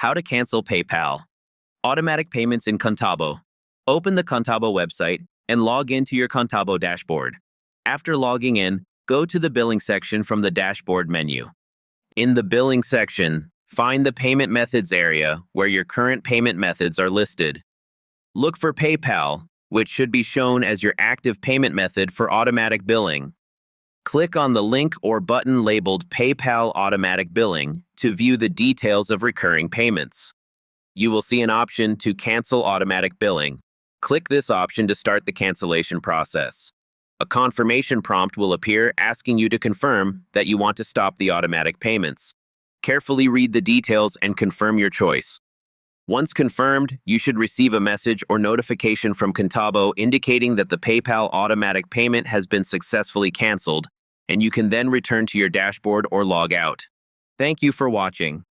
How to cancel PayPal. Automatic payments in Contabo. Open the Contabo website and log into your Contabo dashboard. After logging in, go to the billing section from the dashboard menu. In the billing section, find the payment methods area where your current payment methods are listed. Look for PayPal, which should be shown as your active payment method for automatic billing. Click on the link or button labeled PayPal Automatic Billing to view the details of recurring payments. You will see an option to cancel automatic billing. Click this option to start the cancellation process. A confirmation prompt will appear asking you to confirm that you want to stop the automatic payments. Carefully read the details and confirm your choice. Once confirmed, you should receive a message or notification from Contabo indicating that the PayPal automatic payment has been successfully canceled, and you can then return to your dashboard or log out. Thank you for watching.